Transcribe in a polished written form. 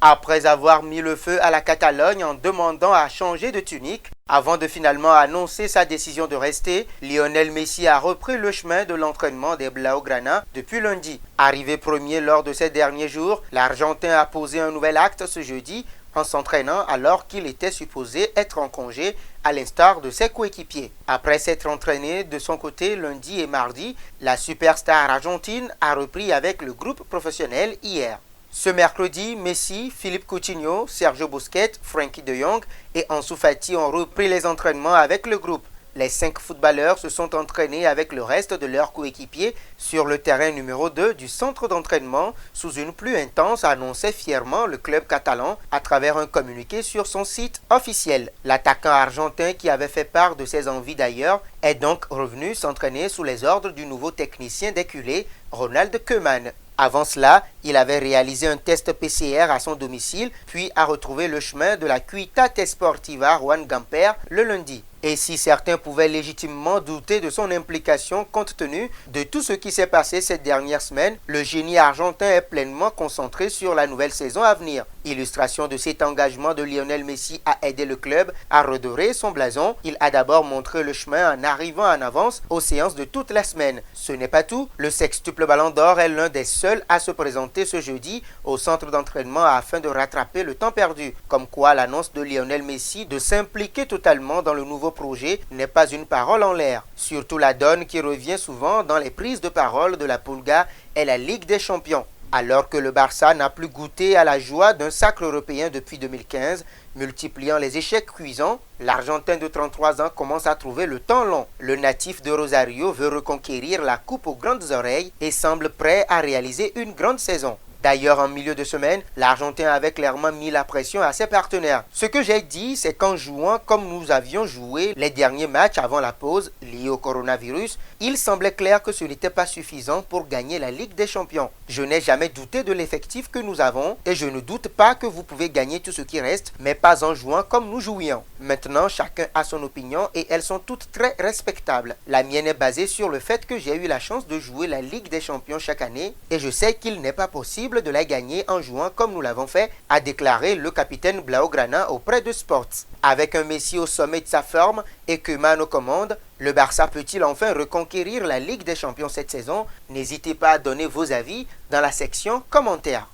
Après avoir mis le feu à la Catalogne en demandant à changer de tunique, avant de finalement annoncer sa décision de rester, Lionel Messi a repris le chemin de l'entraînement des Blaugrana depuis lundi. Arrivé premier lors de ces derniers jours, l'Argentin a posé un nouvel acte ce jeudi en s'entraînant alors qu'il était supposé être en congé à l'instar de ses coéquipiers. Après s'être entraîné de son côté lundi et mardi, la superstar argentine a repris avec le groupe professionnel hier. Ce mercredi, Messi, Philippe Coutinho, Sergio Busquets, Frenkie de Jong et Ansu Fati ont repris les entraînements avec le groupe. Les 5 footballeurs se sont entraînés avec le reste de leurs coéquipiers sur le terrain numéro 2 du centre d'entraînement sous une pluie intense, annonçait fièrement le club catalan à travers un communiqué sur son site officiel. L'attaquant argentin qui avait fait part de ses envies d'ailleurs est donc revenu s'entraîner sous les ordres du nouveau technicien des culés, Ronald Koeman. Avant cela, il avait réalisé un test PCR à son domicile, puis a retrouvé le chemin de la Ciutat Sportiva Juan Gamper le lundi. Et si certains pouvaient légitimement douter de son implication compte tenu de tout ce qui s'est passé ces dernières semaines, le génie argentin est pleinement concentré sur la nouvelle saison à venir. Illustration de cet engagement de Lionel Messi à aider le club à redorer son blason, il a d'abord montré le chemin en arrivant en avance aux séances de toute la semaine. Ce n'est pas tout, le sextuple Ballon d'Or est l'un des seuls à se présenter ce jeudi au centre d'entraînement afin de rattraper le temps perdu. Comme quoi l'annonce de Lionel Messi de s'impliquer totalement dans le nouveau projet n'est pas une parole en l'air. Surtout la donne qui revient souvent dans les prises de parole de la Pulga est la Ligue des Champions. Alors que le Barça n'a plus goûté à la joie d'un sacre européen depuis 2015, multipliant les échecs cuisants, l'Argentin de 33 ans commence à trouver le temps long. Le natif de Rosario veut reconquérir la coupe aux grandes oreilles et semble prêt à réaliser une grande saison. D'ailleurs, en milieu de semaine, l'Argentin avait clairement mis la pression à ses partenaires. Ce que j'ai dit, c'est qu'en jouant comme nous avions joué les derniers matchs avant la pause liée au coronavirus, il semblait clair que ce n'était pas suffisant pour gagner la Ligue des Champions. Je n'ai jamais douté de l'effectif que nous avons et je ne doute pas que vous pouvez gagner tout ce qui reste, mais pas en jouant comme nous jouions. Maintenant, chacun a son opinion et elles sont toutes très respectables. La mienne est basée sur le fait que j'ai eu la chance de jouer la Ligue des Champions chaque année et je sais qu'il n'est pas possible de la gagner en jouant comme nous l'avons fait, a déclaré le capitaine Blaugrana auprès de Sports. Avec un Messi au sommet de sa forme et Koeman aux commandes, le Barça peut-il enfin reconquérir la Ligue des Champions cette saison? N'hésitez pas à donner vos avis dans la section commentaires.